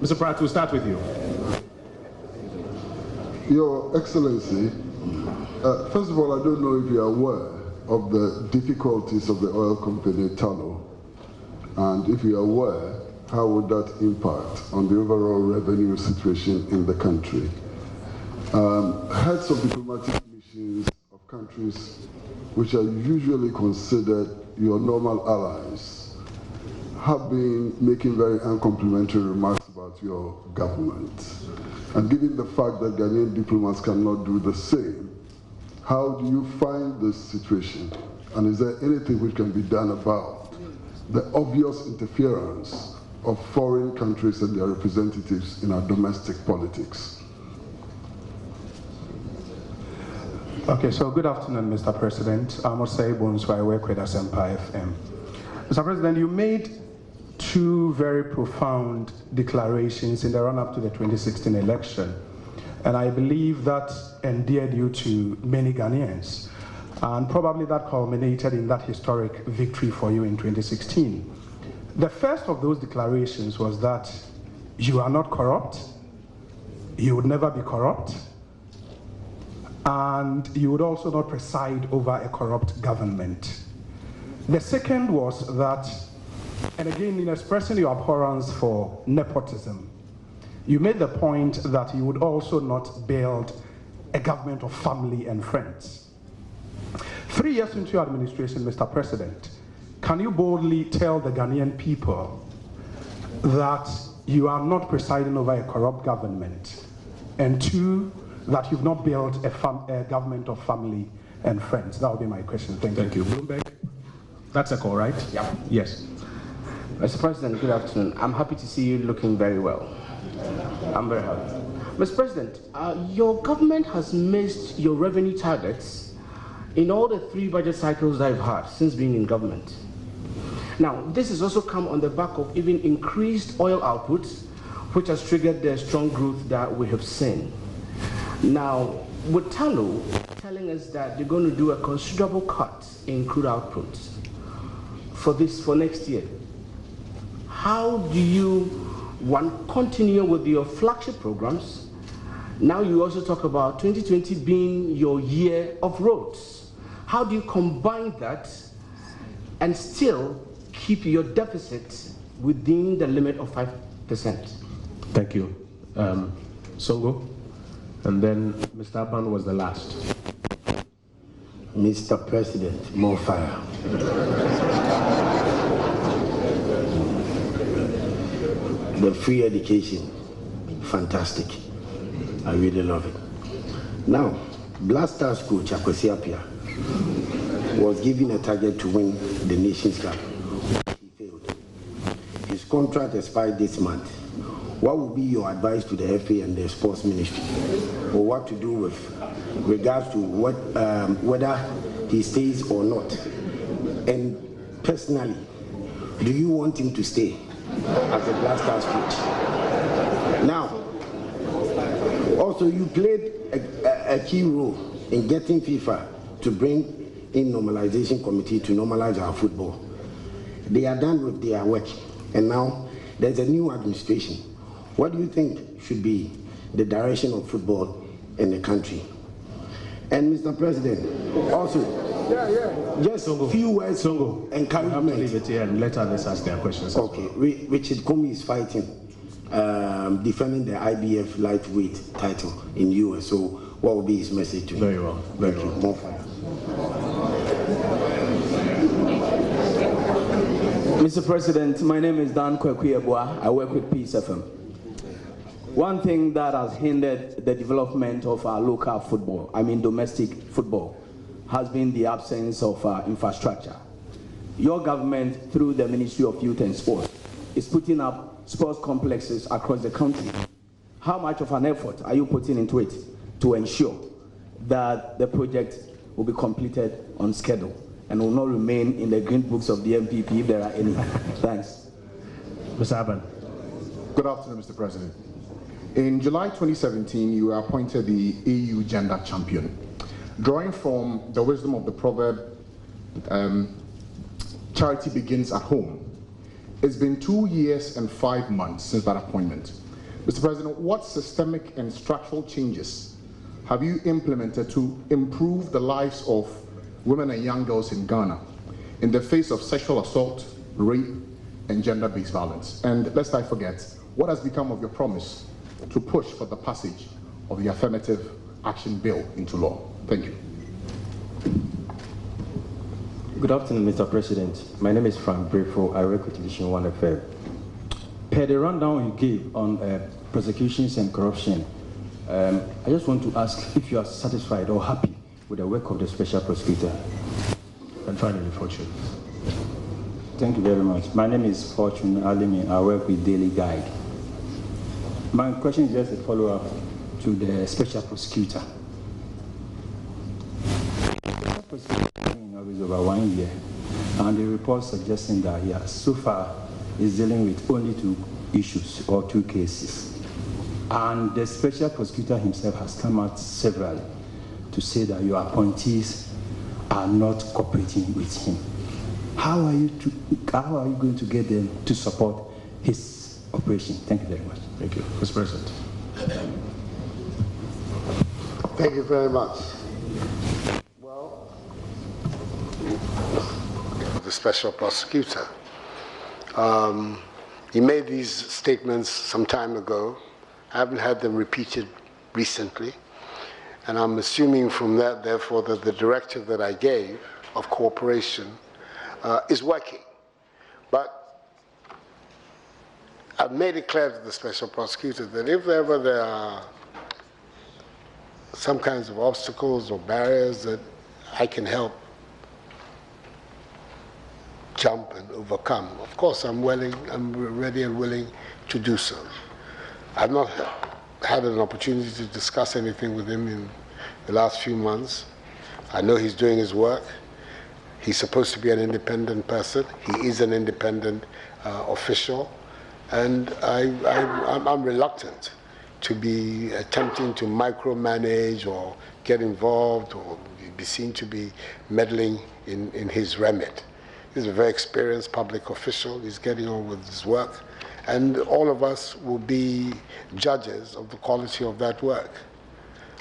Mr. Pratt, we'll start with you. Your Excellency, first of all, I don't know if you're aware of the difficulties of the oil company Tullow, and if you're aware, how would that impact on the overall revenue situation in the country? Heads of diplomatic missions of countries which are usually considered your normal allies have been making very uncomplimentary remarks about your government. And given the fact that Ghanaian diplomats cannot do the same, how do you find this situation? And is there anything which can be done about the obvious interference of foreign countries and their representatives in our domestic politics? Okay, so good afternoon, Mr. President. I'm Osei Bones, I work with Asempa FM. Mr. President, you made two very profound declarations in the run-up to the 2016 election, and I believe that endeared you to many Ghanaians, and probably that culminated in that historic victory for you in 2016. The first of those declarations was that you are not corrupt, you would never be corrupt, and you would also not preside over a corrupt government. The second was that, and again, in expressing your abhorrence for nepotism, you made the point that you would also not build a government of family and friends. 3 years into your administration, Mr. President, can you boldly tell the Ghanaian people that you are not presiding over a corrupt government, and two, that you've not built a government of family and friends? That would be my question. Thank you. Bloomberg. That's a call, right? Yeah. Yes. Mr. President, good afternoon. I'm happy to see you looking very well. I'm very happy. Mr. President, your government has missed your revenue targets in all the 3 budget cycles that I've had since being in government. Now, this has also come on the back of even increased oil output, which has triggered the strong growth that we have seen. Now, with Tullow telling us that they're going to do a considerable cut in crude output for next year, how do you continue with your flagship programs? Now you also talk about 2020 being your year of roads. How do you combine that and still keep your deficit within the limit of 5%? Thank you. Songo, and then Mr. Aban was the last. Mr. President, more fire. The free education, fantastic. I really love it. Now, Black Stars coach Akwesi Appiah was given a target to win the Nations Cup. He failed. His contract expired this month. What would be your advice to the FA and the sports ministry, or what to do with regards to whether he stays or not? And personally, do you want him to stay as a Black Stars coach? Now, also you played a key role in getting FIFA to bring in normalization committee to normalize our football. They are done with their work, and now there's a new administration. What do you think should be the direction of football in the country? And Mr. President, also, just a few words of encouragement. Have to leave it here and let others ask their questions. Okay, Richard Comey is fighting, defending the IBF lightweight title in US. So what would be his message to him? Very well, very well. More fire. Mr. President, my name is Dan Kwekwe-Ebua. I work with Peace FM. One thing that has hindered the development of our local football, domestic football, has been the absence of infrastructure. Your government, through the Ministry of Youth and Sport, is putting up sports complexes across the country. How much of an effort are you putting into it to ensure that the project will be completed on schedule and will not remain in the green books of the MPP if there are any? Thanks. Mr. Aban. Good afternoon, Mr. President. In July 2017, you were appointed the EU Gender Champion. Drawing from the wisdom of the proverb, charity begins at home. It's been 2 years and 5 months since that appointment. Mr. President, what systemic and structural changes have you implemented to improve the lives of women and young girls in Ghana in the face of sexual assault, rape, and gender-based violence? And lest I forget, what has become of your promise to push for the passage of the Affirmative Action Bill into law? Thank you. Good afternoon, Mr. President. My name is Frank Brefo. I work with Division 1 FM. Per the rundown you gave on prosecutions and corruption, I just want to ask if you are satisfied or happy with the work of the Special Prosecutor. And finally, Fortune. Thank you very much. My name is Fortune Alimi. I work with Daily Guide. My question is just a follow-up to the Special Prosecutor. The Special Prosecutor is over 1 year, and the report suggesting that he has so far is dealing with only 2 issues or 2 cases. And the Special Prosecutor himself has come out severally to say that your appointees are not cooperating with him. How are you going to get them to support his operation? Thank you very much. Thank you. Mr. President. Thank you very much. Well, the Special Prosecutor. He made these statements some time ago. I haven't had them repeated recently. And I'm assuming from that, therefore, that the directive that I gave of cooperation is working. But I've made it clear to the Special Prosecutor that if ever there are some kinds of obstacles or barriers that I can help jump and overcome, of course I'm ready and willing to do so. I've not had an opportunity to discuss anything with him in the last few months. I know he's doing his work. He's supposed to be an independent person. He is an independent official. And I'm reluctant to be attempting to micromanage or get involved or be seen to be meddling in his remit. He's a very experienced public official. He's getting on with his work. And all of us will be judges of the quality of that work.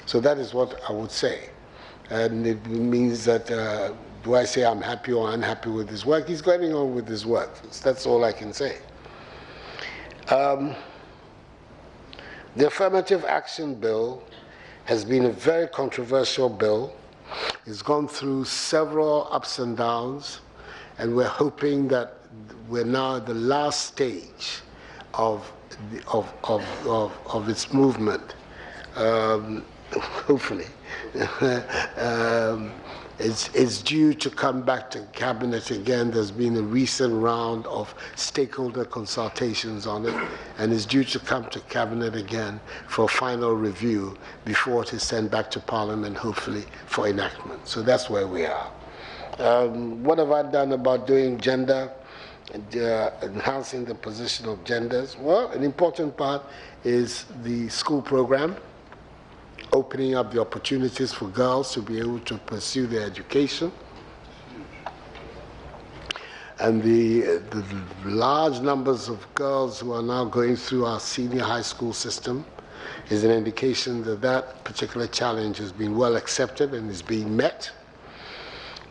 So that is what I would say. And it means that, do I say I'm happy or unhappy with his work? He's getting on with his work. That's all I can say. The Affirmative Action Bill has been a very controversial bill. It's gone through several ups and downs, and we're hoping that we're now at the last stage of its movement. Hopefully. It's due to come back to Cabinet again. There's been a recent round of stakeholder consultations on it, and it's due to come to Cabinet again for final review before it is sent back to Parliament, hopefully, for enactment. So that's where we are. What have I done about doing gender, enhancing the position of genders? Well, an important part is the school program, opening up the opportunities for girls to be able to pursue their education. And the large numbers of girls who are now going through our senior high school system is an indication that that particular challenge has been well accepted and is being met.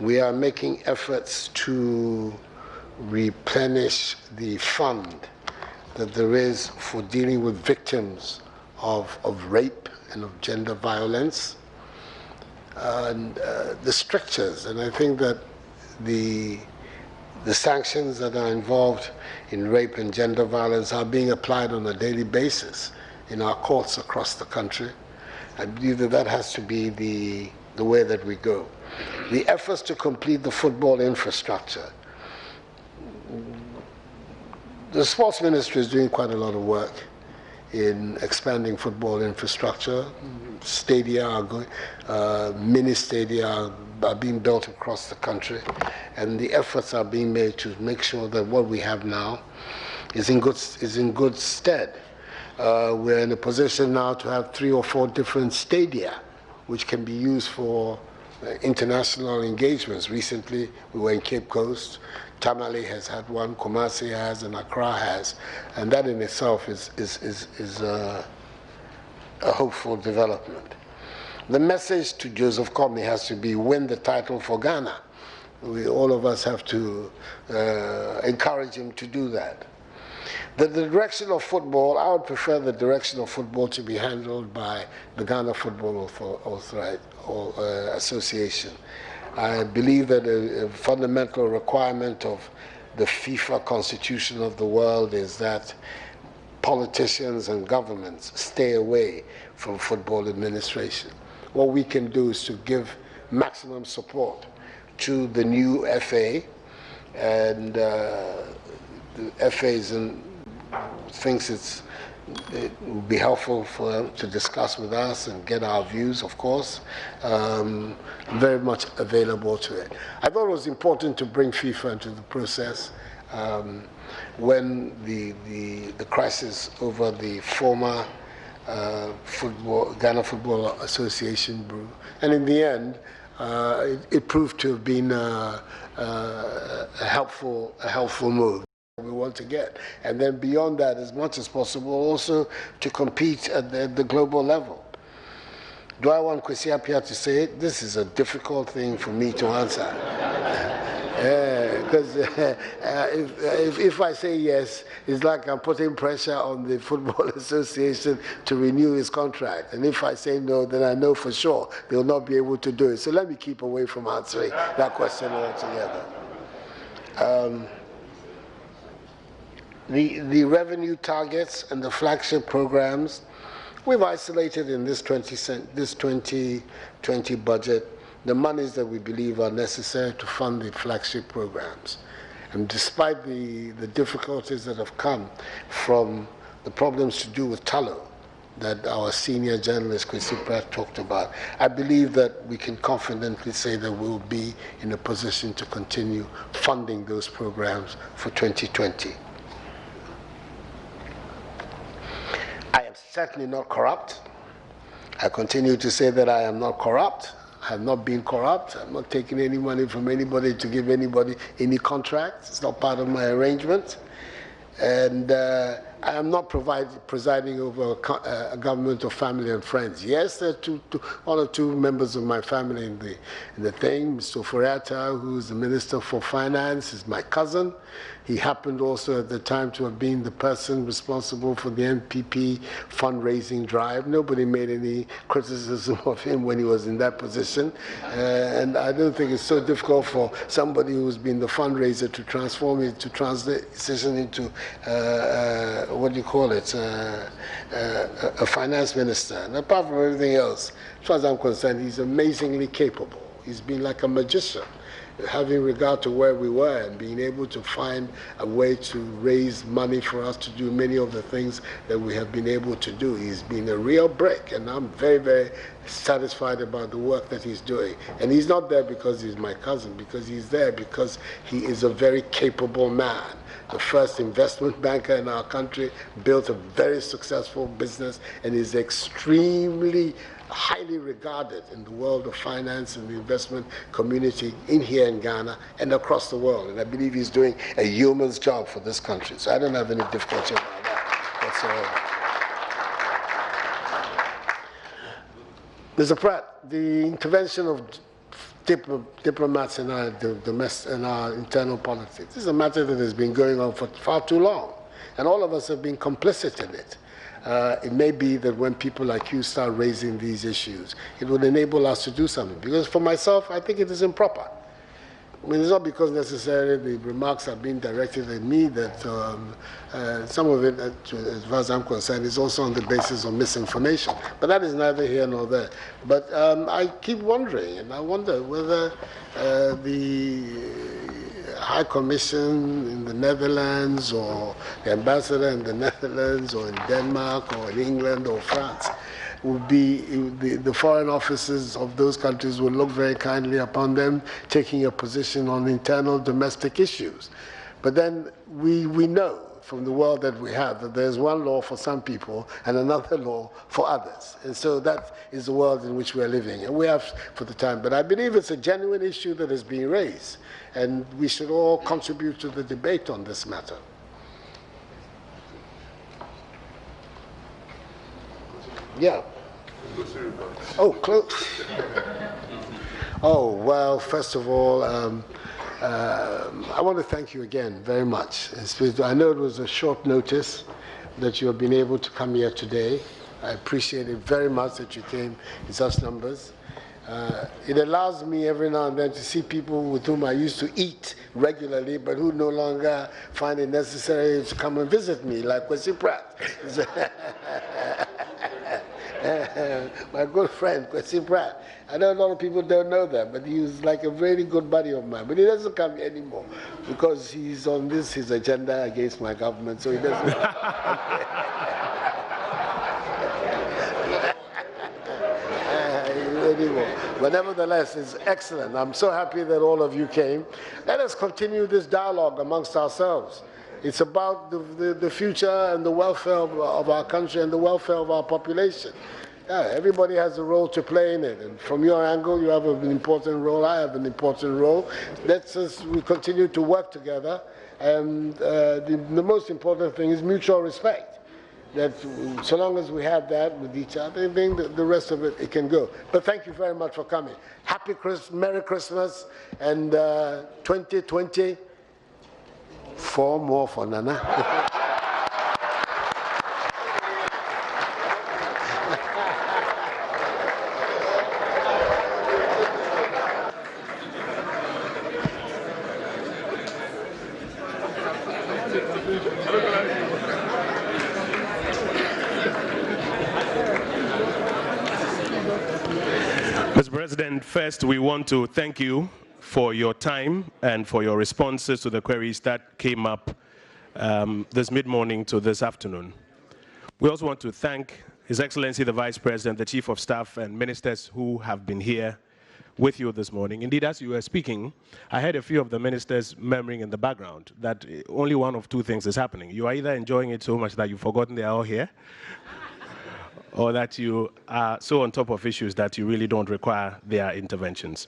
We are making efforts to replenish the fund that there is for dealing with victims of rape and of gender violence, and the strictures. And I think that the sanctions that are involved in rape and gender violence are being applied on a daily basis in our courts across the country. I believe that that has to be the way that we go. The efforts to complete the football infrastructure. The sports ministry is doing quite a lot of work in expanding football infrastructure. Stadia are going, mini stadia are being built across the country, and the efforts are being made to make sure that what we have now is in good stead. We're in a position now to have 3 or 4 different stadia, which can be used for international engagements. Recently, we were in Cape Coast. Tamale has had one, Kumasi has, and Accra has, and that in itself is a hopeful development. The message to Joseph Kony has to be win the title for Ghana. All of us have to encourage him to do that. The direction of football, I would prefer the direction of football to be handled by the Ghana Football Association. I believe that a fundamental requirement of the FIFA constitution of the world is that politicians and governments stay away from football administration. What we can do is to give maximum support to the new FA, and the FA thinks it would be helpful for them to discuss with us and get our views, of course. I'm very much available to it. I thought it was important to bring FIFA into the process when the crisis over the former Ghana Football Association brew. And in the end, it proved to have been a helpful move we want to get. And then beyond that, as much as possible, also to compete at the global level. Do I want Kwesi Appiah to say it? This is a difficult thing for me to answer. Because if I say yes, it's like I'm putting pressure on the Football Association to renew his contract. And if I say no, then I know for sure they'll not be able to do it. So let me keep away from answering that question altogether. The revenue targets and the flagship programs, we've isolated in this 2020 budget the monies that we believe are necessary to fund the flagship programs. And despite the difficulties that have come from the problems to do with tallow that our senior journalist, Kwesi Pratt, talked about, I believe that we can confidently say that we'll be in a position to continue funding those programs for 2020. I am certainly not corrupt. I continue to say that I am not corrupt. I have not been corrupt. I'm not taking any money from anybody to give anybody any contracts. It's not part of my arrangement. And I am not presiding over a government of family and friends. Yes, there are one or two members of my family in the thing. Mr. Ofori-Atta, who is the Minister for Finance, is my cousin. He happened also at the time to have been the person responsible for the NPP fundraising drive. Nobody made any criticism of him when he was in that position. And I don't think it's so difficult for somebody who's been the fundraiser to transform it, to translate decision into, what do you call it, a finance minister. And apart from everything else, as far as I'm concerned, he's amazingly capable. He's been like a magician, having regard to where we were and being able to find a way to raise money for us to do many of the things that we have been able to do. He's been a real brick, and I'm very, very satisfied about the work that he's doing. And he's not there because he's my cousin, because he's there because he is a very capable man. The first investment banker in our country, built a very successful business, and is extremely highly regarded in the world of finance and the investment community here in Ghana and across the world. And I believe he's doing a yeoman's job for this country. So I don't have any difficulty about that whatsoever. Mr. Pratt, the intervention of diplomats in our internal politics, this is a matter that has been going on for far too long. And all of us have been complicit in it. It may be that when people like you start raising these issues, it would enable us to do something. Because for myself, I think it is improper. I mean, it's not because necessarily the remarks are being directed at me that some of it, as far as I'm concerned, is also on the basis of misinformation. But that is neither here nor there. But I keep wondering, and I wonder whether the High Commission in the Netherlands, or the ambassador in the Netherlands, or in Denmark, or in England, or France, would be the foreign offices of those countries would look very kindly upon them taking a position on internal domestic issues. But then we know from the world that we have, that there's one law for some people and another law for others. And so that is the world in which we're living. And we have for the time. But I believe it's a genuine issue that is being raised. And we should all contribute to the debate on this matter. Yeah. Oh, close. Oh, well, first of all, I want to thank you again very much. I know it was a short notice that you have been able to come here today. I appreciate it very much that you came in such numbers. It allows me every now and then to see people with whom I used to eat regularly, but who no longer find it necessary to come and visit me, like Kwesi Prez. My good friend, Kwesi Prez. I know a lot of people don't know that, but he was like a very good buddy of mine. But he doesn't come here anymore because he's on his agenda against my government, so he doesn't. Anymore. But nevertheless, it's excellent. I'm so happy that all of you came. Let us continue this dialogue amongst ourselves. It's about the future and the welfare of our country and the welfare of our population. Yeah, everybody has a role to play in it. And from your angle, you have an important role. I have an important role. We continue to work together. And the most important thing is mutual respect. That so long as we have that with each other, I think the rest of it can go. But thank you very much for coming. Merry Christmas, and 2020, 4 more for Nana. Mr. President, first we want to thank you for your time and for your responses to the queries that came up this mid-morning to this afternoon. We also want to thank His Excellency the Vice President, the Chief of Staff, and ministers who have been here with you this morning. Indeed, as you were speaking, I heard a few of the ministers murmuring in the background that only one of two things is happening. You are either enjoying it so much that you've forgotten they are all here, or that you are so on top of issues that you really don't require their interventions.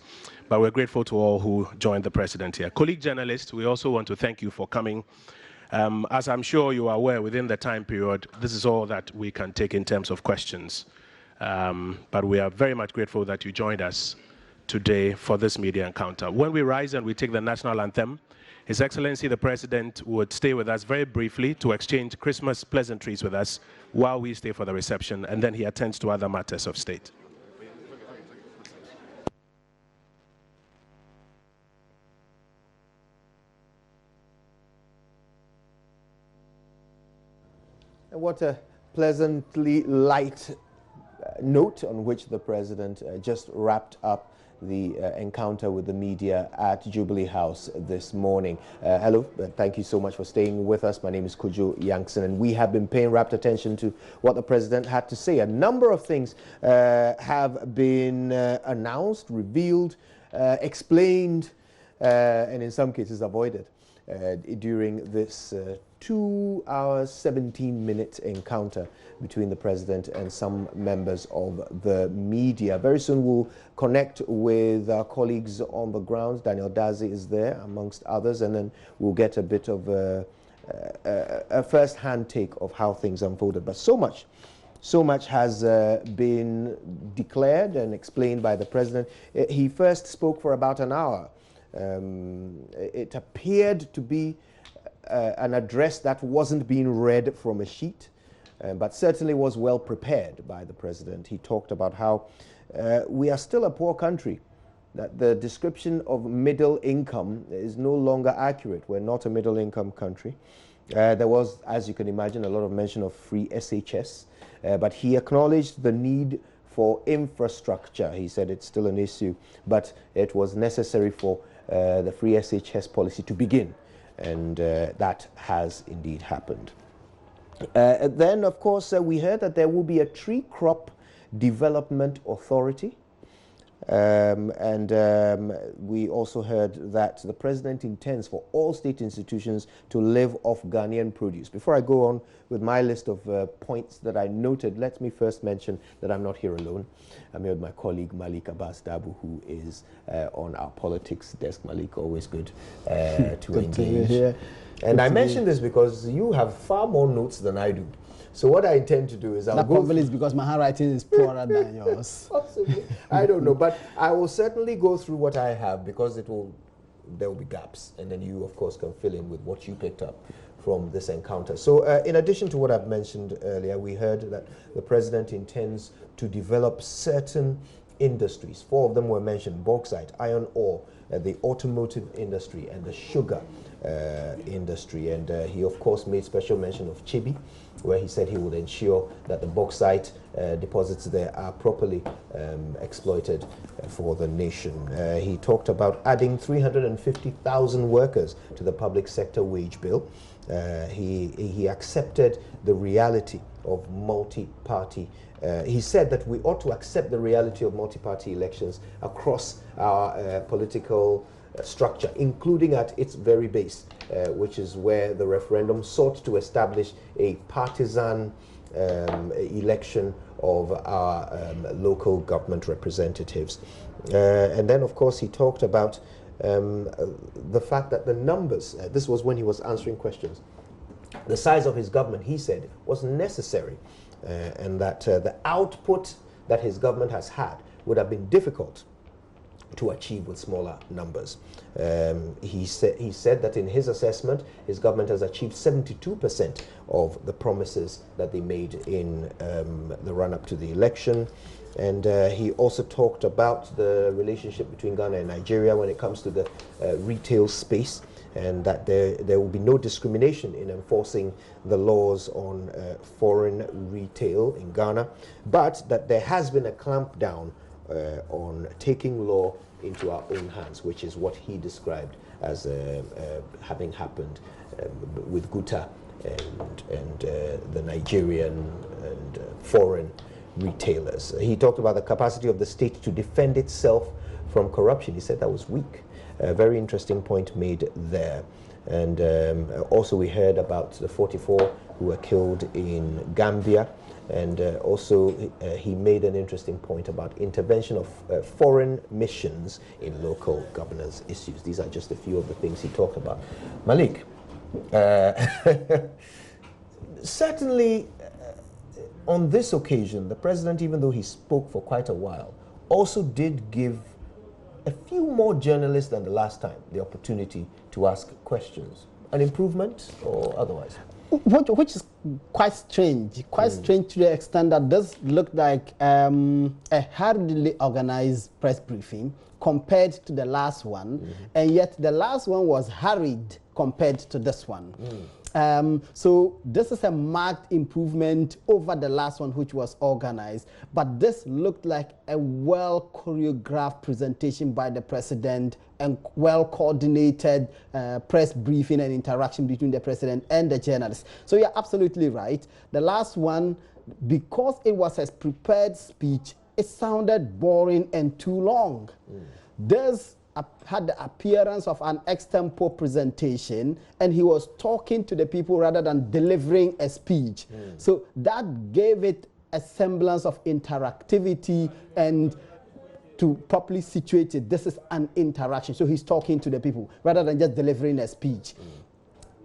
But we're grateful to all who joined the President here. Colleague journalists, we also want to thank you for coming. As I'm sure you are aware, within the time period, this is all that we can take in terms of questions. But we are very much grateful that you joined us today for this media encounter. When we rise and we take the national anthem, His Excellency the President would stay with us very briefly to exchange Christmas pleasantries with us while we stay for the reception, and then he attends to other matters of state. What a pleasantly light note on which the President just wrapped up the encounter with the media at Jubilee House this morning. Hello, thank you so much for staying with us. My name is Kojo Yankson, and we have been paying rapt attention to what the President had to say. A number of things have been announced, revealed, explained, and in some cases avoided during this 2 hours, 17-minute encounter between the President and some members of the media. Very soon we'll connect with our colleagues on the ground. Daniel Dazi is there, amongst others, and then we'll get a bit of a first-hand take of how things unfolded. But so much has been declared and explained by the President. He first spoke for about an hour. It appeared to be an address that wasn't being read from a sheet, but certainly was well prepared by the President. He talked about how we are still a poor country, that the description of middle income is no longer accurate. We're not a middle income country. There was, as you can imagine, a lot of mention of free SHS, but he acknowledged the need for infrastructure. He said it's still an issue, but it was necessary for the free SHS policy to begin. And that has indeed happened. Then, of course, we heard that there will be a tree crop development authority. We also heard that the president intends for all state institutions to live off Ghanaian produce. Before I go on with my list of points that I noted, let me first mention that I'm not here alone. I'm here with my colleague Malik Abbas-Dabu, who is on our politics desk. Malik, always good to engage. Here. And I mention this because you have far more notes than I do. So what I intend to do is I'll go probably is because my handwriting is poorer than yours. Possibly. I don't know, but I will certainly go through what I have because there will be gaps, and then you, of course, can fill in with what you picked up from this encounter. So in addition to what I've mentioned earlier, we heard that the president intends to develop certain industries. 4 of them were mentioned: bauxite, iron ore, the automotive industry, and the sugar industry. And he, of course, made special mention of Chibi, where he said he would ensure that the bauxite deposits there are properly exploited for the nation. He talked about adding 350,000 workers to the public sector wage bill. He accepted the reality of multi-party. He said that we ought to accept the reality of multi-party elections across our political structure, including at its very base, which is where the referendum sought to establish a partisan election of our local government representatives. And then, of course, he talked about the fact that the numbers, this was when he was answering questions, the size of his government, he said, was necessary, and that the output that his government has had would have been difficult to achieve with smaller numbers. He said that in his assessment, his government has achieved 72% of the promises that they made in the run-up to the election. And he also talked about the relationship between Ghana and Nigeria when it comes to the retail space, and that there will be no discrimination in enforcing the laws on foreign retail in Ghana, but that there has been a clampdown on taking law into our own hands, which is what he described as having happened with Guta and the Nigerian and foreign retailers. He talked about the capacity of the state to defend itself from corruption. He said that was weak. A very interesting point made there. And also we heard about the 44 who were killed in Gambia. And also he made an interesting point about intervention of foreign missions in local governance issues. These are just a few of the things he talked about. Malik, certainly on this occasion, the president, even though he spoke for quite a while, also did give a few more journalists than the last time the opportunity to ask questions. An improvement or otherwise? Which is quite strange to the extent that this looked like a hurriedly organized press briefing compared to the last one, and yet the last one was hurried compared to this one. So this is a marked improvement over the last one, which was organized, but this looked like a well choreographed presentation by the president and well coordinated press briefing and interaction between the president and the journalists. So you're absolutely right. The last one, because it was a prepared speech, it sounded boring and too long. This had the appearance of an extempo presentation, and he was talking to the people rather than delivering a speech. So that gave it a semblance of interactivity, and to properly situate it, this is an interaction. So he's talking to the people rather than just delivering a speech.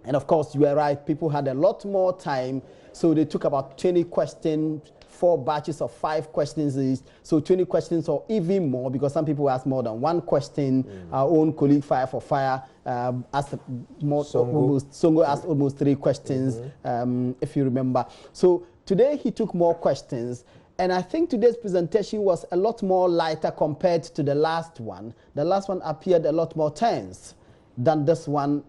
And of course, you are right, people had a lot more time, so they took about 20 questions, 4 batches of 5 questions each, so 20 questions or even more, because some people asked more than one question. Our own colleague Fire for Fire asked more, Songo asked almost 3 questions, if you remember. So today he took more questions, and I think today's presentation was a lot more lighter compared to the last one. The last one appeared a lot more tense than this one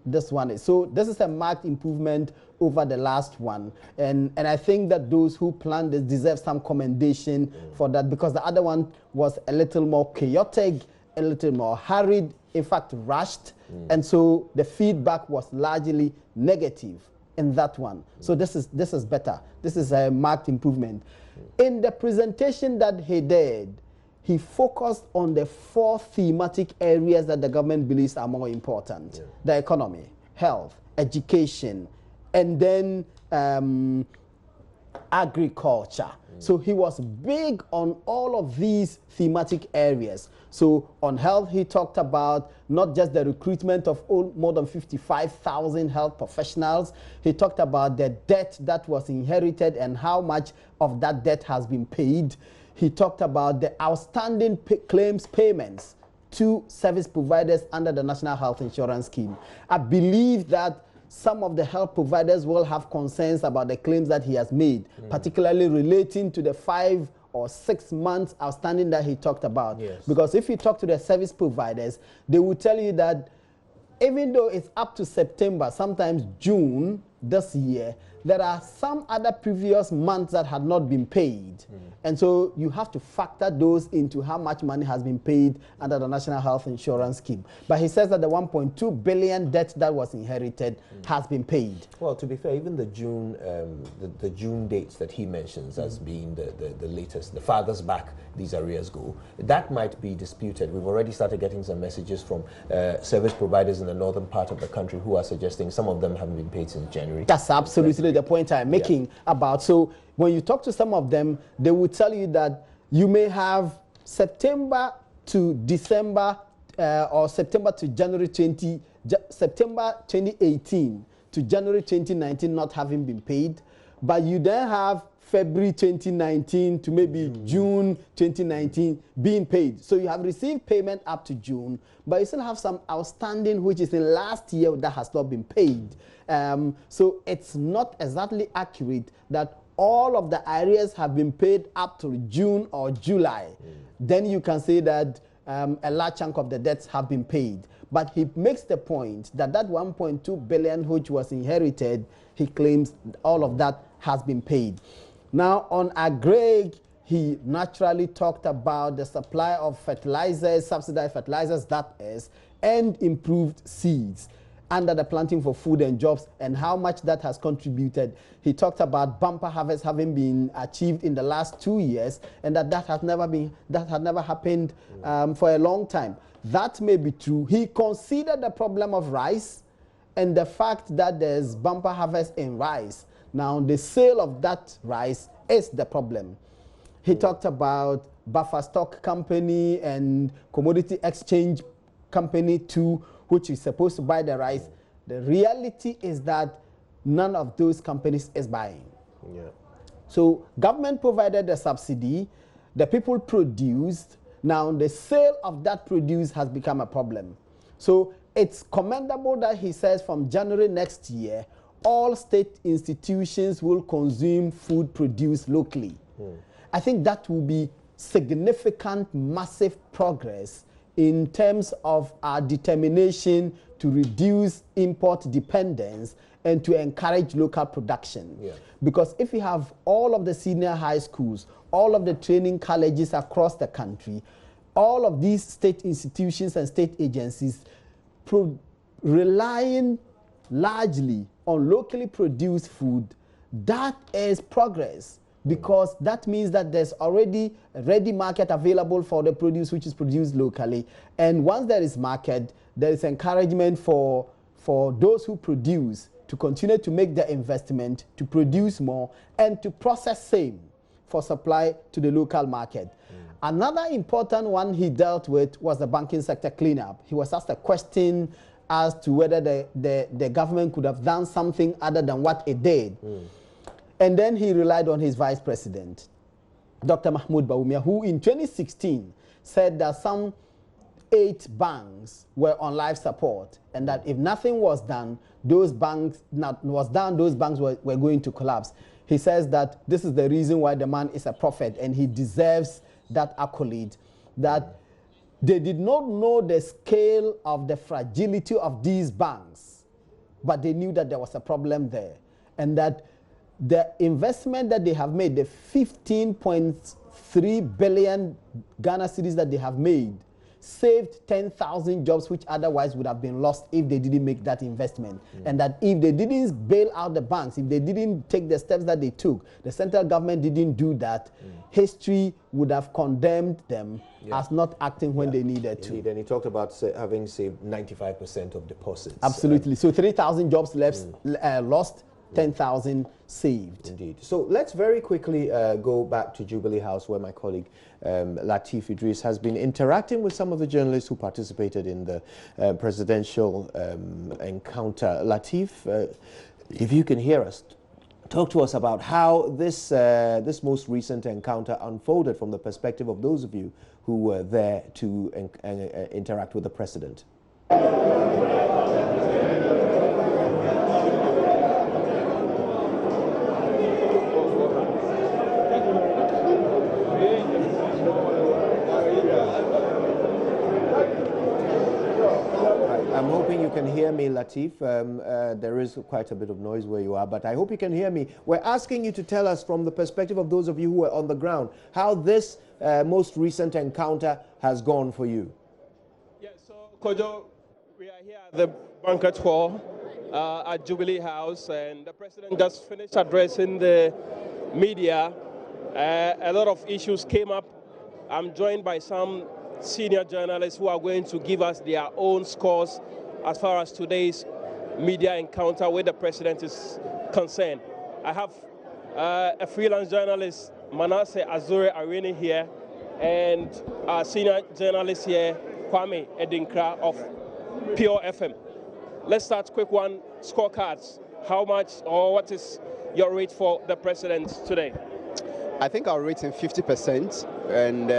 is. So this is a marked improvement over the last one, and I think that those who planned this deserve some commendation for that, because the other one was a little more chaotic, a little more hurried, in fact rushed, and so the feedback was largely negative in that one. So this is better. This is a marked improvement. In the presentation that he did, he focused on the 4 thematic areas that the government believes are more important. Yeah. The economy, health, education, and then agriculture. So he was big on all of these thematic areas. So on health, he talked about not just the recruitment of more than 55,000 health professionals. He talked about the debt that was inherited and how much of that debt has been paid. He talked about the outstanding claims payments to service providers under the National Health Insurance Scheme. I believe that some of the health providers will have concerns about the claims that he has made, particularly relating to the 5 or 6 months outstanding that he talked about. Yes. Because if you talk to the service providers, they will tell you that even though it's up to September, sometimes June this year, there are some other previous months that had not been paid. And so you have to factor those into how much money has been paid under the National Health Insurance Scheme. But he says that the 1.2 billion debt that was inherited has been paid. Well, to be fair, even the June the June dates that he mentions as being the latest, the farthest back these arrears go, that might be disputed. We've already started getting some messages from service providers in the northern part of the country who are suggesting some of them haven't been paid since January. That's absolutely the point I'm making about. So when you talk to some of them, they will tell you that you may have September to December or September to September 2018 to January 2019 not having been paid, but you then have February 2019 to maybe June 2019 being paid. So you have received payment up to June, but you still have some outstanding which is in last year that has not been paid. So it's not exactly accurate that all of the arrears have been paid up to June or July. Then you can say that a large chunk of the debts have been paid. But he makes the point that that 1.2 billion which was inherited, he claims all of that has been paid. Now on Agreg, he naturally talked about the supply of fertilizers, subsidized fertilizers that is, and improved seeds under the Planting for Food and Jobs and how much that has contributed. He talked about bumper harvest having been achieved in the last 2 years and that had never happened for a long time. That may be true. He considered the problem of rice and the fact that there's bumper harvest in rice. Now the sale of that rice is the problem. He talked about buffer stock company and commodity exchange company too, which is supposed to buy the rice. The reality is that none of those companies is buying. Yeah. So government provided the subsidy, the people produced. Now the sale of that produce has become a problem. So it's commendable that he says from January next year, all state institutions will consume food produced locally. I think that will be significant, massive progress in terms of our determination to reduce import dependence and to encourage local production. Yeah. Because if you have all of the senior high schools, all of the training colleges across the country, all of these state institutions and state agencies relying largely on locally produced food, that is progress. Because that means that there's already a ready market available for the produce which is produced locally. And once there is market, there is encouragement for those who produce to continue to make the investment, to produce more, and to process same for supply to the local market. Another important one he dealt with was the banking sector cleanup. He was asked a question as to whether the government could have done something other than what it did. And then he relied on his vice president, Dr. Mahmoud Bawumia, who in 2016 said that some 8 banks were on life support and that if nothing was done, those banks were going to collapse. He says that this is the reason why the man is a prophet and he deserves that accolade, that they did not know the scale of the fragility of these banks, but they knew that there was a problem there and that the investment that they have made, the 15.3 billion Ghana cedis that they have made saved 10,000 jobs which otherwise would have been lost if they didn't make that investment. And that if they didn't bail out the banks, if they didn't take the steps that they took, the central government didn't do that, history would have condemned them as not acting when they needed to. And he talked about having saved 95% of deposits. Absolutely. So 3,000 jobs left, lost, 10,000 saved. Indeed. So let's very quickly go back to Jubilee House, where my colleague Lateef Idris has been interacting with some of the journalists who participated in the presidential encounter. Lateef, if you can hear us, talk to us about how this this most recent encounter unfolded from the perspective of those of you who were there to interact with the president. I'm hoping you can hear me, Lateef. There is quite a bit of noise where you are, but I hope you can hear me. We're asking you to tell us from the perspective of those of you who are on the ground how this most recent encounter has gone for you. Yeah, so Kojo, we are here at the banquet hall at Jubilee House, and the president just finished addressing the media. A lot of issues came up. I'm joined by some senior journalists who are going to give us their own scores as far as today's media encounter with the president is concerned. I have a freelance journalist, Manasseh Azure Arene here, and our senior journalist here, Kwame Edinkra of Pure FM. Let's start quick one, scorecards. How much or what is your rate for the president today? I think I'll rate him 50%, and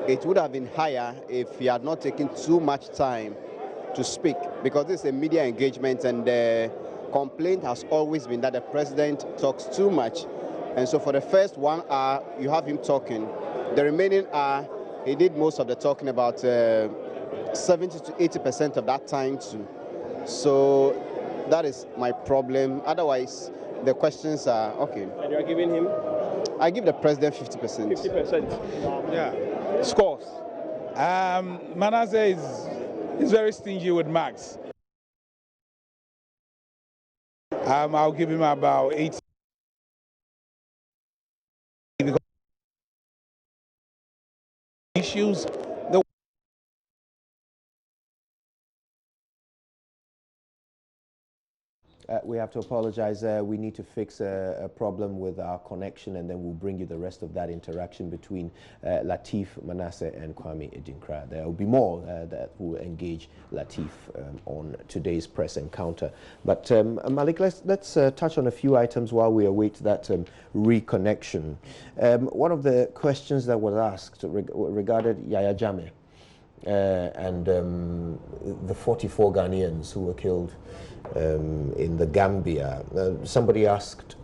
it would have been higher if he had not taken too much time to speak, because this is a media engagement, and the complaint has always been that the president talks too much. And so for the first 1 hour, you have him talking. The remaining hour, he did most of the talking, about 70 to 80% of that time too. So that is my problem. Otherwise, the questions are okay. And you're giving him? I give the president 50%. 50%? Yeah. Scores? Manasseh is very stingy with marks. I'll give him about 80. Issues. We have to apologize. We need to fix a problem with our connection, and then we'll bring you the rest of that interaction between Lateef, Manasseh, and Kwame Edinkra. There will be more that will engage Lateef on today's press encounter. But Malik, let's touch on a few items while we await that reconnection. One of the questions that was asked regarded Yahya Jammeh and the 44 Ghanaians who were killed in the Gambia. Somebody asked,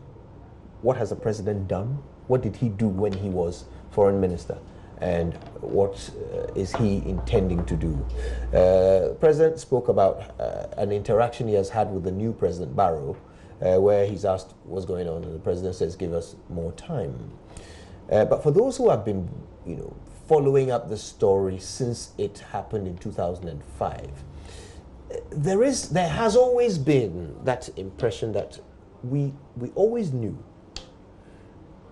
what has the president done? What did he do when he was foreign minister? And what is he intending to do? The president spoke about an interaction he has had with the new president, Barrow, where he's asked what's going on, and the president says, give us more time. But for those who have been, following up the story since it happened in 2005, there has always been that impression that we always knew.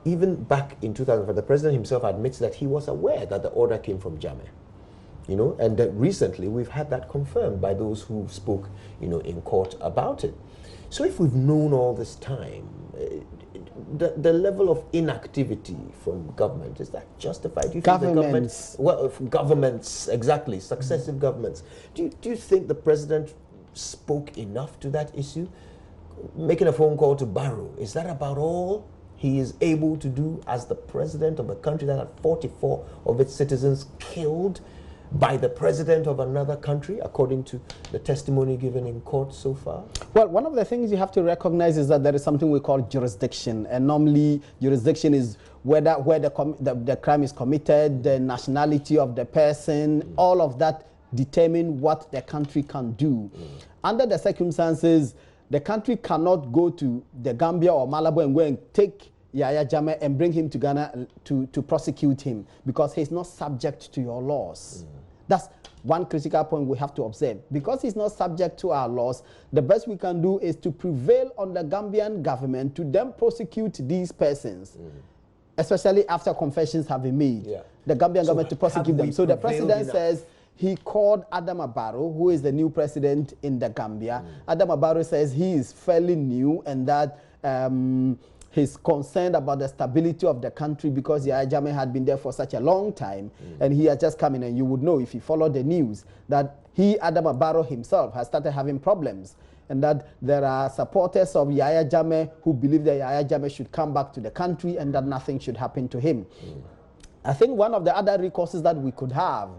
Even back in 2005, the president himself admits that he was aware that the order came from Jammeh, and that recently we've had that confirmed by those who spoke, in court about it. So if we've known all this time, the level of inactivity from government, is that justified? Do you think the government, well, governments, exactly, successive governments, do you think the president spoke enough to that issue? Making a phone call to Barrow, is that about all he is able to do as the president of a country that had 44 of its citizens killed by the president of another country, according to the testimony given in court so far? Well, one of the things you have to recognize is that there is something we call jurisdiction, and normally jurisdiction is where the crime is committed, the nationality of the person, all of that determine what the country can do. Under the circumstances, the country cannot go to the Gambia or Malabo and go and take Yahya Jammeh and bring him to Ghana to prosecute him, because he's not subject to your laws. That's one critical point we have to observe. Because he's not subject to our laws, the best we can do is to prevail on the Gambian government to then prosecute these persons, especially after confessions have been made. The Gambian government to prosecute them. So the president says he called Adama Barrow, who is the new president in the Gambia. Adama Barrow says he is fairly new and that he's concerned about the stability of the country because Yahya Jammeh had been there for such a long time and he has just come in, and you would know if you follow the news that he, Adama Barrow himself, has started having problems and that there are supporters of Yahya Jammeh who believe that Yahya Jammeh should come back to the country and that nothing should happen to him. I think one of the other recourses that we could have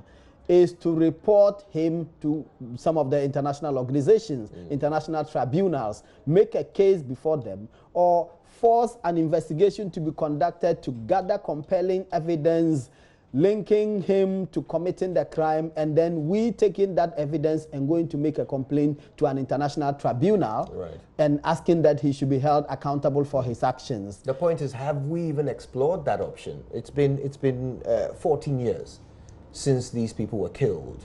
is to report him to some of the international organizations, international tribunals, make a case before them, or force an investigation to be conducted to gather compelling evidence linking him to committing the crime, and then we taking that evidence and going to make a complaint to an international tribunal and asking that he should be held accountable for his actions. The point is, have we even explored that option? It's been 14 years since these people were killed.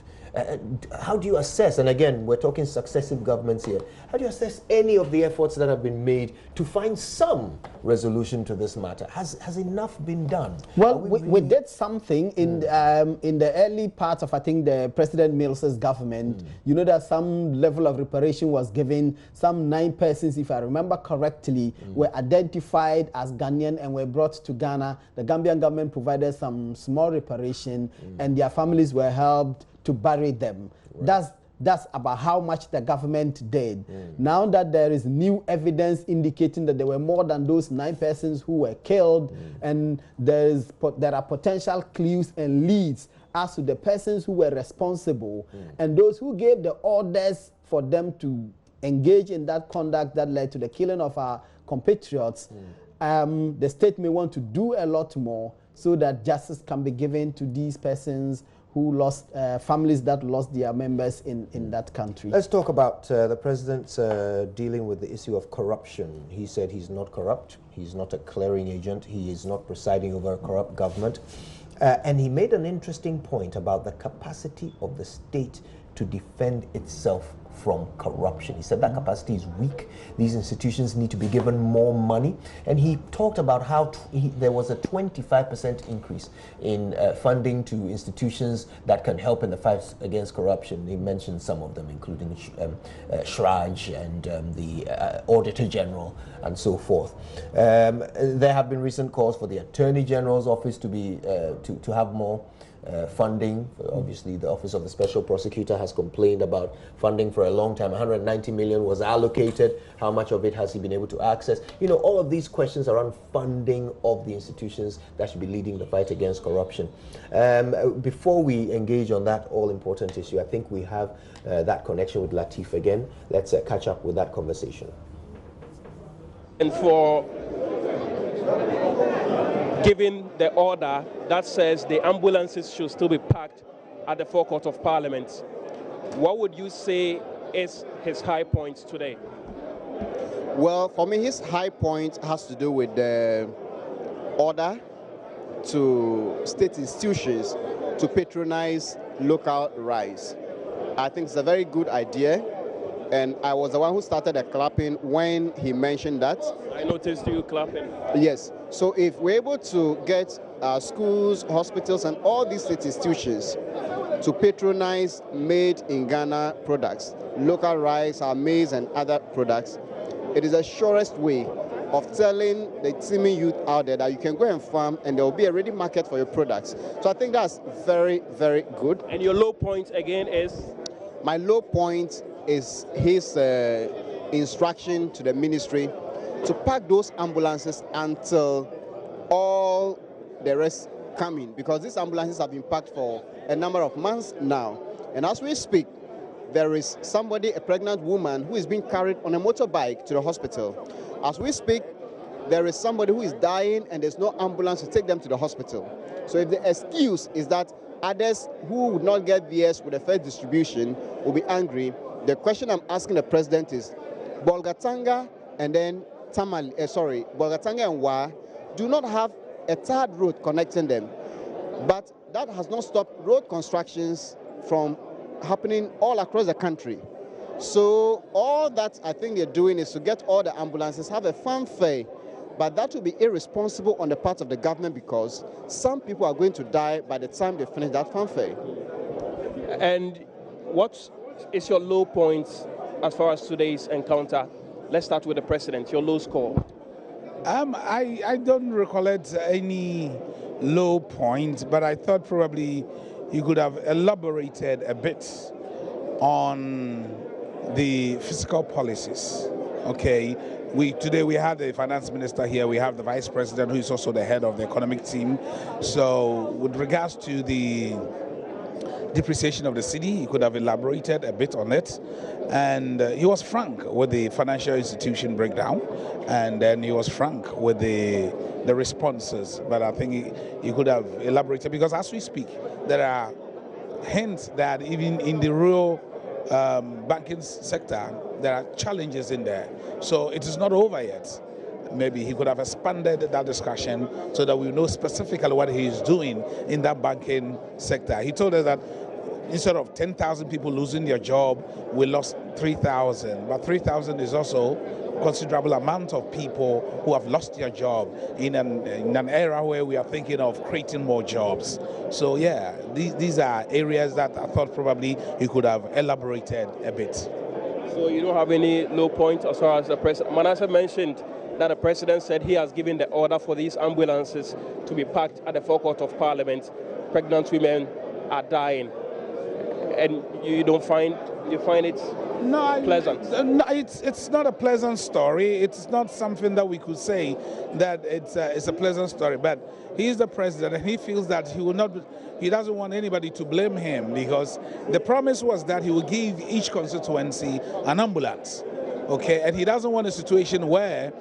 How do you assess, and again, we're talking successive governments here, how do you assess any of the efforts that have been made to find some resolution to this matter? Has enough been done? Well, we did something in the early part of, I think, the President Mills's government. You know that some level of reparation was given. Some 9 persons, if I remember correctly, were identified as Ghanaian and were brought to Ghana. The Gambian government provided some small reparation and their families were helped to bury them. That's about how much the government did. Now that there is new evidence indicating that there were more than those 9 persons who were killed, and there are potential clues and leads as to the persons who were responsible and those who gave the orders for them to engage in that conduct that led to the killing of our compatriots, the state may want to do a lot more so that justice can be given to these persons who lost, families that lost their members in that country. Let's talk about the president's dealing with the issue of corruption. He said he's not corrupt, he's not a clearing agent, he is not presiding over a corrupt government. And he made an interesting point about the capacity of the state to defend itself from corruption. He said that capacity is weak. These institutions need to be given more money. And he talked about how there was a 25% increase in funding to institutions that can help in the fight against corruption. He mentioned some of them, including Shraj and the Auditor General and so forth. There have been recent calls for the Attorney General's office to be to have more funding. Obviously, the Office of the Special Prosecutor has complained about funding for a long time. 190 million was allocated. How much of it has he been able to access? You know, all of these questions around funding of the institutions that should be leading the fight against corruption. Before we engage on that all-important issue, I think we have that connection with Latif again. Let's catch up with that conversation. And for giving the order that says the ambulances should still be parked at the forecourt of Parliament, what would you say is his high point today? Well, for me, his high point has to do with the order to state institutions to patronize local rice. I think it's a very good idea, and I was the one who started the clapping when he mentioned that. I noticed you clapping. Yes. So if we're able to get schools, hospitals, and all these state institutions to patronize made in Ghana products, local rice, our maize, and other products, it is the surest way of telling the teeming youth out there that you can go and farm and there will be a ready market for your products. So I think that's very, very good. And your low point again is? My low point is his instruction to the ministry to park those ambulances until all the rest come in, because these ambulances have been parked for a number of months now. And as we speak, there is somebody, a pregnant woman, who is being carried on a motorbike to the hospital. As we speak, there is somebody who is dying and there's no ambulance to take them to the hospital. So if the excuse is that others who would not get theirs with the first distribution will be angry, the question I'm asking the president is, Bolgatanga and then Bolgatanga and Wa do not have a third road connecting them. But that has not stopped road constructions from happening all across the country. So all that I think they're doing is to get all the ambulances, have a fanfare, but that will be irresponsible on the part of the government because some people are going to die by the time they finish that fanfare. And what is your low point as far as today's encounter? Let's start with the president, your low score. I don't recollect any low point, but I thought probably you could have elaborated a bit on the fiscal policies. Okay, today we have the finance minister here, we have the vice president who is also the head of the economic team. So with regards to the depreciation of the city, he could have elaborated a bit on it. And he was frank with the financial institution breakdown, and then he was frank with the responses. But I think he could have elaborated, because as we speak, there are hints that even in the rural banking sector, there are challenges in there. So it is not over yet. Maybe he could have expanded that discussion so that we know specifically what he is doing in that banking sector. He told us that instead of 10,000 people losing their job, we lost 3,000. But 3,000 is also a considerable amount of people who have lost their job in an era where we are thinking of creating more jobs. So yeah, these are areas that I thought probably he could have elaborated a bit. So you don't have any low points as far as the president? Manasseh mentioned that the president said he has given the order for these ambulances to be parked at the forecourt of Parliament. Pregnant women are dying. And you find it pleasant? No, it's not a pleasant story. It's not something that we could say that it's a pleasant story. But he is the president, and he feels that he doesn't want anybody to blame him, because the promise was that he will give each constituency an ambulance. Okay, and he doesn't want a situation where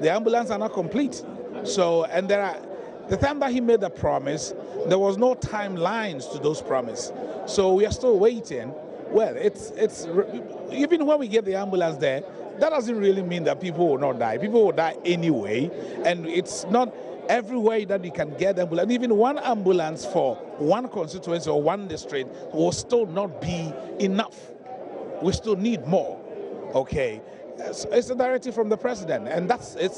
the ambulance are not complete. So, and the time that he made the promise, there was no timelines to those promises. So we are still waiting. Well, even when we get the ambulance there, that doesn't really mean that people will not die. People will die anyway, and it's not everywhere that you can get ambulance. Even one ambulance for one constituency or one district will still not be enough. We still need more. Okay, it's a directive from the president, and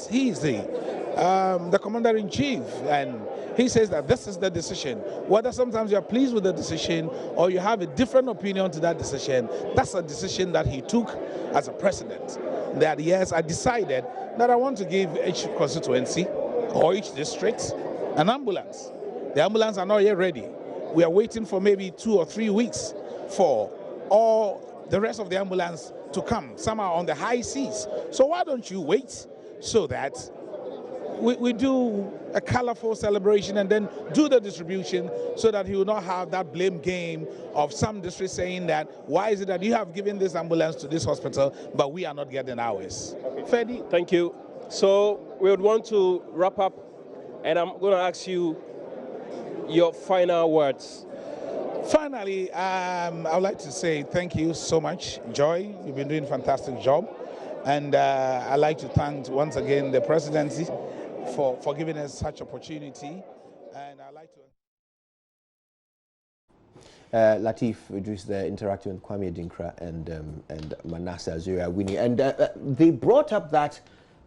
he's the commander-in-chief, and he says that this is the decision. Whether sometimes you're pleased with the decision or you have a different opinion to that decision, that's a decision that he took as a president. That yes, I decided that I want to give each constituency or each district an ambulance. The ambulance are not yet ready. We are waiting for maybe 2 or 3 weeks for all the rest of the ambulance to come. Some are on the high seas. So why don't you wait so that we do a colorful celebration and then do the distribution, so that he will not have that blame game of some districts saying that, why is it that you have given this ambulance to this hospital, but we are not getting ours? Okay. Fedi, thank you. So we would want to wrap up, and I'm going to ask you your final words. Finally, I would like to say thank you so much, Joy. You've been doing a fantastic job. And I'd like to thank once again the presidency for giving us such opportunity. And I'd like to... Latif Idris there, interacting with Kwame Dinkra and Manasseh Azuri-Awini. And they brought up that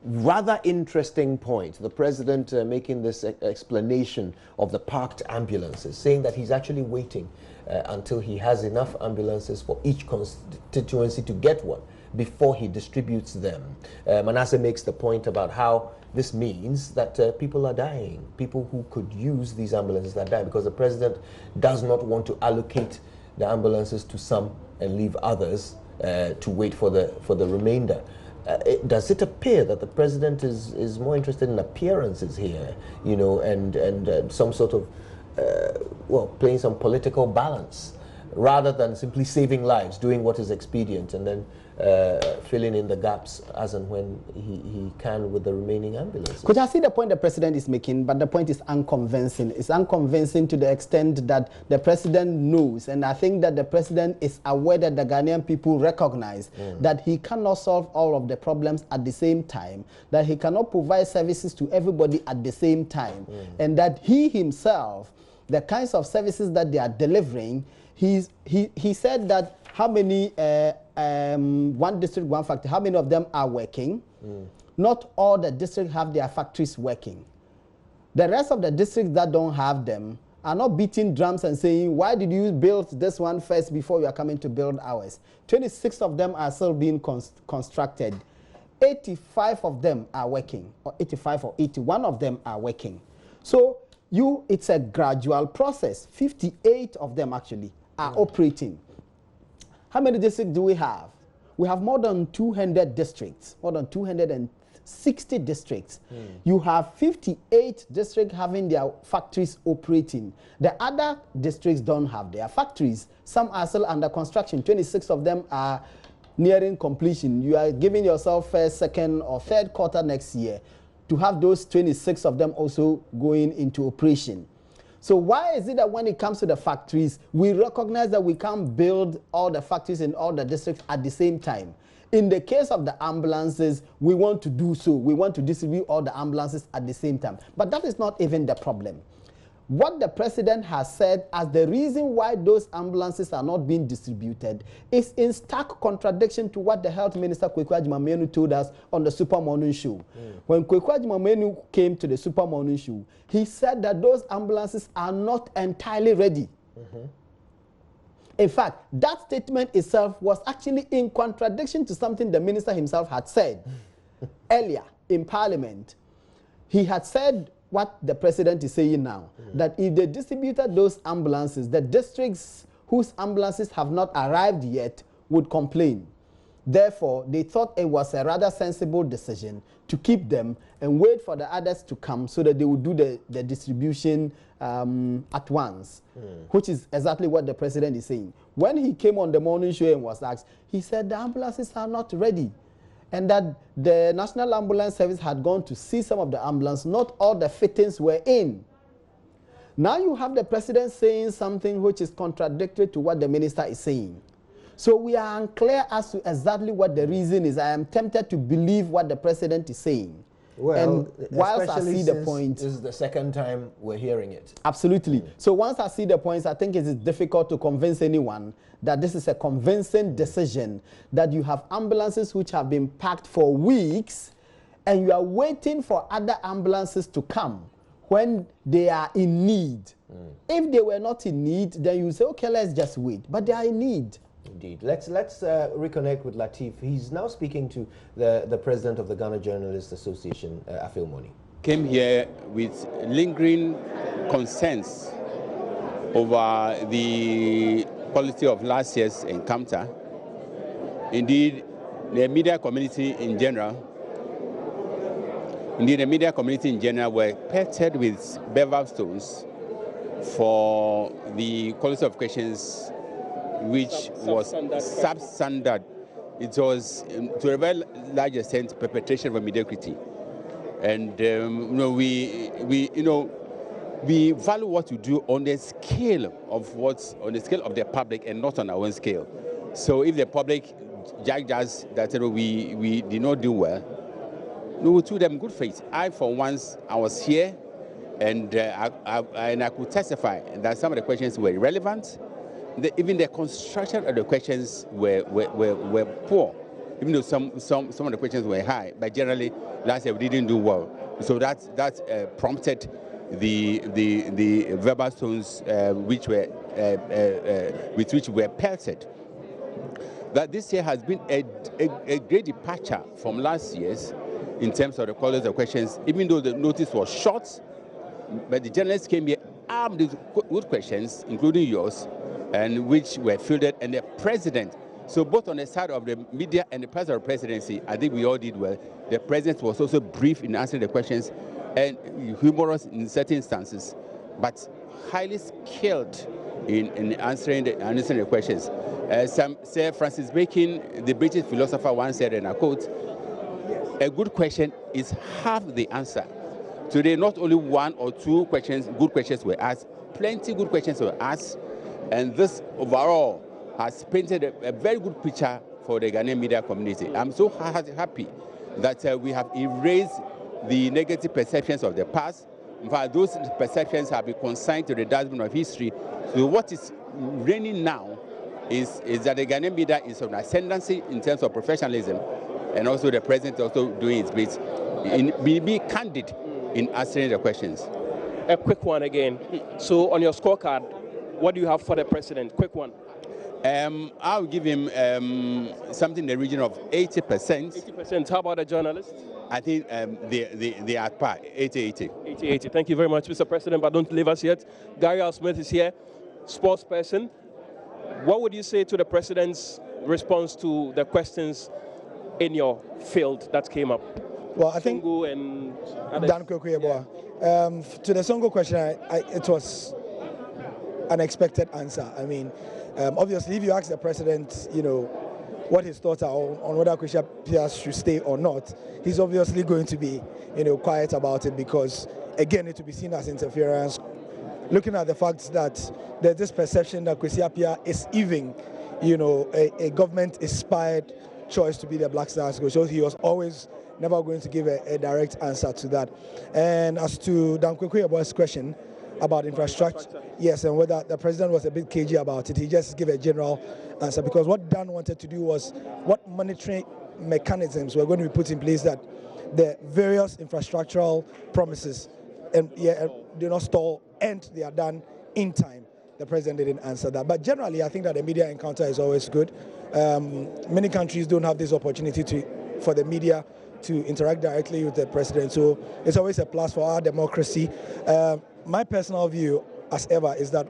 rather interesting point, the president making this explanation of the parked ambulances, saying that he's actually waiting until he has enough ambulances for each constituency to get one before he distributes them. Manasseh makes the point about how this means that people are dying, people who could use these ambulances are dying, because the president does not want to allocate the ambulances to some and leave others to wait for the remainder. Does it appear that the president is more interested in appearances here, you know, and some sort of, well, playing some political balance, rather than simply saving lives, doing what is expedient, and then filling in the gaps as and when he can with the remaining ambulances? Could I see the point the president is making, but the point is unconvincing. It's unconvincing to the extent that the president knows, and I think that the president is aware that the Ghanaian people recognize that he cannot solve all of the problems at the same time, that he cannot provide services to everybody at the same time, and that he himself, the kinds of services that they are delivering, he said that how many, one district, one factory, how many of them are working? Not all the districts have their factories working. The rest of the districts that don't have them are not beating drums and saying, why did you build this one first before you are coming to build ours? 26 of them are still being constructed. 85 of them are working, or 85 or 81 of them are working. So it's a gradual process. 58 of them actually are operating. How many districts do we have? We have more than 200 districts, more than 260 districts. You have 58 districts having their factories operating. The other districts don't have their factories. Some are still under construction. 26 of them are nearing completion. You are giving yourself first, second, or third quarter next year to have those 26 of them also going into operation. So why is it that when it comes to the factories, we recognize that we can't build all the factories in all the districts at the same time? In the case of the ambulances, we want to do so. We want to distribute all the ambulances at the same time. But that is not even the problem. What the president has said as the reason why those ambulances are not being distributed is in stark contradiction to what the health minister Akuffo-Addo told us on the Super Morning Show. When Akuffo-Addo came to the Super Morning Show, he said that those ambulances are not entirely ready. In fact, that statement itself was actually in contradiction to something the minister himself had said earlier in Parliament. He had said what the president is saying now, that if they distributed those ambulances, the districts whose ambulances have not arrived yet would complain. Therefore, they thought it was a rather sensible decision to keep them and wait for the others to come so that they would do the distribution at once, which is exactly what the president is saying. When he came on the morning show and was asked, he said the ambulances are not ready, and that the National Ambulance Service had gone to see some of the ambulances, not all the fittings were in. Now you have the president saying something which is contradictory to what the minister is saying. So we are unclear as to exactly what the reason is. I am tempted to believe what the president is saying. Well, and whilst I see the point, this is the second time we're hearing it. Absolutely. So once I see the points, I think it is difficult to convince anyone that this is a convincing decision, that you have ambulances which have been packed for weeks and you are waiting for other ambulances to come when they are in need. If they were not in need, then you say, okay, let's just wait. But they are in need. Indeed. Let's reconnect with Latif. He's now speaking to the president of the Ghana Journalists Association, Afil Moni. Came here with lingering concerns over the quality of last year's encounter. Indeed, the media community in general were pelted with bevel stones for the quality of questions which was substandard. It was, to a very large extent, perpetration of mediocrity. And we value what you do on the scale of the public and not on our own scale. So if the public judge us that we did not do well, we will do them good faith. I, for once, I was here, and I could testify that some of the questions were irrelevant. Even the construction of the questions were poor, even though some of the questions were high. But generally, last year we didn't do well. So that prompted the verbal stones with which were pelted. That this year has been a great departure from last year's in terms of the quality of the questions, even though the notice was short. But the journalists came here armed with good questions, including yours, and which were fielded, and the president. So both on the side of the media and the president of the presidency, I think we all did well. The president was also brief in answering the questions and humorous in certain instances, but highly skilled in answering the questions. Sir Francis Bacon, the British philosopher, once said, and I quote, "A good question is half the answer." Today, not only one or two questions, good questions were asked, plenty good questions were asked, and this overall has painted a very good picture for the Ghanaian media community. I'm so happy that we have erased the negative perceptions of the past. In fact, those perceptions have been consigned to the dustbin of history. So what is reigning now is that the Ghanaian media is on ascendancy in terms of professionalism, and also the president also doing his bit in be candid in answering the questions. A quick one again. So on your scorecard, what do you have for the president? Quick one. I'll give him something in the region of 80%. 80%. How about the journalists? I think they are at par, 80-80. 80-80. Thank you very much, Mr. President, but don't leave us yet. Gary Al Smith is here, sports person. What would you say to the president's response to the questions in your field that came up? Well, I think Songo and Dan Akuffo-Addo. To the Songo question, it was an expected answer. I mean, obviously, if you ask the president, you know, what his thoughts are on whether Akuffo-Addo should stay or not, he's obviously going to be, you know, quiet about it because, again, it will be seen as interference. Looking at the fact that there's this perception that Akuffo-Addo is even, you know, a government-inspired choice to be the Black Stars coach. So he was always never going to give a direct answer to that. And as to Dan Akuffo-Addo's question about infrastructure, yes, and whether the president was a bit cagey about it, he just gave a general answer because what Dan wanted to do was what monitoring mechanisms were going to be put in place that the various infrastructural promises and do not stall and they are done in time. The president didn't answer that. But generally, I think that the media encounter is always good. Many countries don't have this opportunity for the media to interact directly with the president. So it's always a plus for our democracy. My personal view, as ever, is that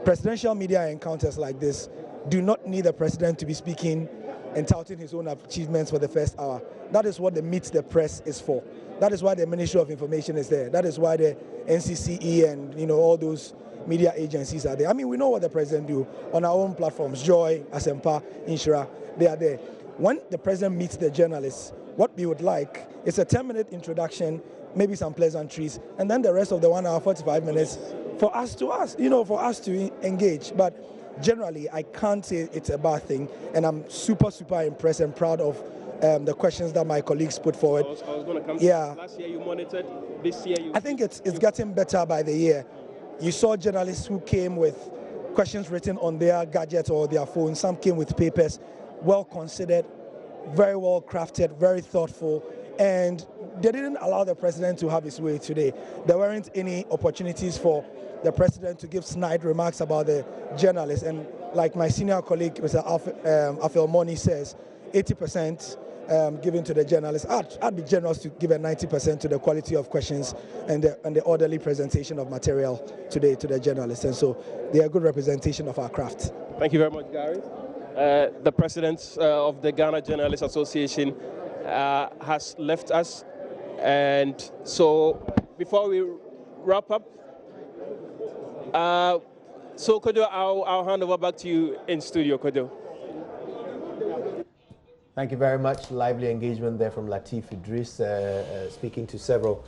presidential media encounters like this do not need the president to be speaking and touting his own achievements for the first hour. That is what the Meet the Press is for. That is why the Ministry of Information is there. That is why the NCCE and, you know, all those media agencies are there. I mean, we know what the president do on our own platforms, Joy, Asempa, Inshira, they are there. When the president meets the journalists, what we would like is a 10-minute introduction, maybe some pleasantries, and then the rest of the 1 hour, 45 minutes for us to engage. But generally, I can't say it's a bad thing, and I'm super, super impressed and proud of the questions that my colleagues put forward. I was going to come yeah. to last year you monitored, this year you... I think it's getting better by the year. You saw journalists who came with questions written on their gadget or their phone. Some came with papers, well considered, very well crafted, very thoughtful, and they didn't allow the president to have his way today. There weren't any opportunities for the president to give snide remarks about the journalists. And like my senior colleague, Mr. Afel Moni says, 80% given to the journalists. I'd be generous to give a 90% to the quality of questions and the orderly presentation of material today to the journalists. And so they are a good representation of our craft. Thank you very much, Gary. The president of the Ghana Journalists Association has left us. And so before we wrap up, so Kojo, I'll hand over back to you in studio, Kojo. Thank you very much. Lively engagement there from Latif Idris, speaking to several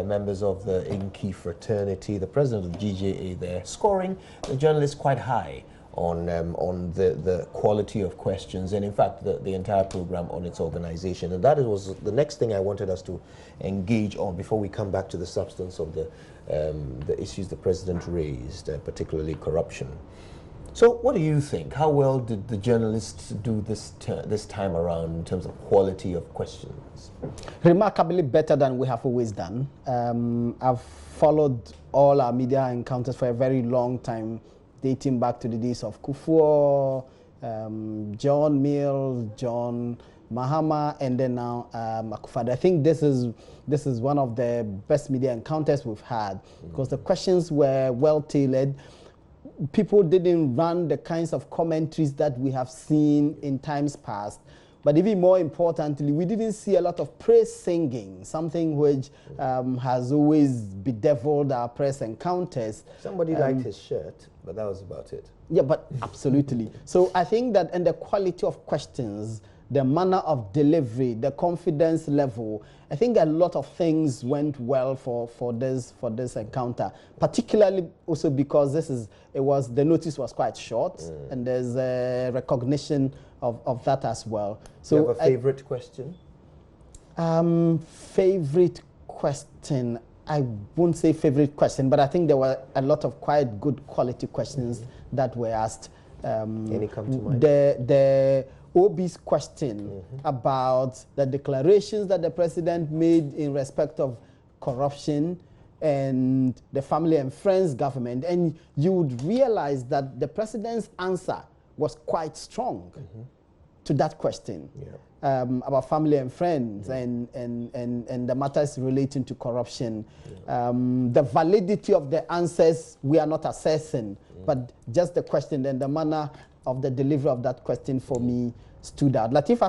members of the Inky fraternity. The president of GJA there, scoring the journalists quite high on the quality of questions and, in fact, the entire program on its organization. And that was the next thing I wanted us to engage on before we come back to the substance of the issues the president raised, particularly corruption. So what do you think? How well did the journalists do this time around in terms of quality of questions? Remarkably better than we have always done. I've followed all our media encounters for a very long time, dating back to the days of Kufuor, John Mills, John Mahama, and then now Akuffo-Addo. I think this is one of the best media encounters we've had because the questions were well tailored. People didn't run the kinds of commentaries that we have seen in times past. But even more importantly, we didn't see a lot of praise singing, something which has always bedeviled our press encounters. Somebody liked his shirt, but that was about it. Yeah, but absolutely. So I think that in the quality of questions, the manner of delivery, the confidence level, I think a lot of things went well for this encounter, particularly also because the notice was quite short, and there's a recognition of that as well. So you have a favorite question? Favorite question. I won't say favorite question, but I think there were a lot of quite good quality questions that were asked. Any come to mind? The OB's question about the declarations that the president made in respect of corruption and the family and friends government, and you would realize that the president's answer was quite strong to that question about family and friends and the matters relating to corruption. The validity of the answers we are not assessing, but just the question and the manner of the delivery of that question for me stood out. Latif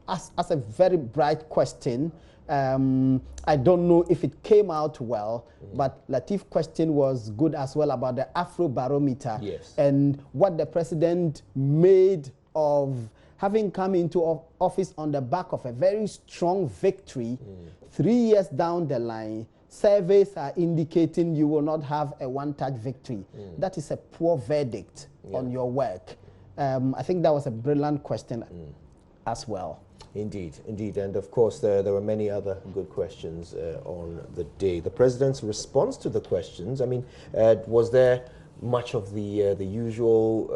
as a very bright question. I don't know if it came out well, but Latif's question was good as well about the Afro barometer and what the president made of having come into office on the back of a very strong victory. 3 years down the line, surveys are indicating you will not have a one-touch victory. That is a poor verdict on your work. I think that was a brilliant question as well. Indeed, indeed. And of course, there were many other good questions on the day. The president's response to the questions, I mean, was there much of the usual,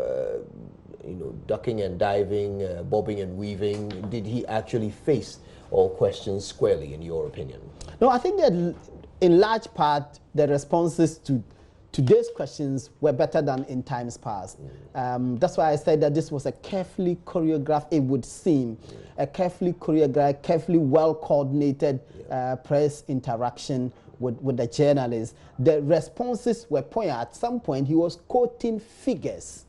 ducking and diving, bobbing and weaving? Did he actually face all questions squarely, in your opinion? No, I think that in large part, the responses to today's questions were better than in times past. That's why I said that this was a carefully choreographed, it would seem, a carefully choreographed, carefully well-coordinated press interaction with the journalists. The responses were poignant. At some point, he was quoting figures.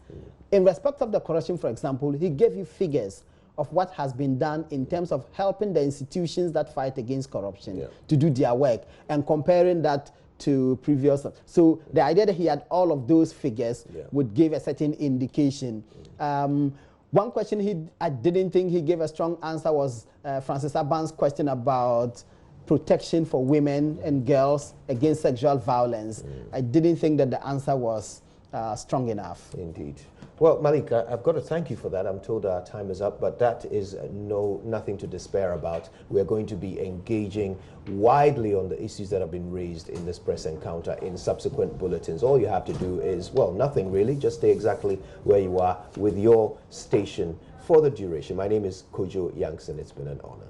In respect of the corruption, for example, he gave you figures of what has been done in terms of helping the institutions that fight against corruption to do their work and comparing that to previous. So the idea that he had all of those figures would give a certain indication. One question I didn't think he gave a strong answer was Francis Aban's question about protection for women and girls against sexual violence. I didn't think that the answer was strong enough. Indeed. Well, Malik, I've got to thank you for that. I'm told our time is up, but that is nothing to despair about. We're going to be engaging widely on the issues that have been raised in this press encounter in subsequent bulletins. All you have to do is, well, nothing really, just stay exactly where you are with your station for the duration. My name is Kojo Yankson. It's been an honor.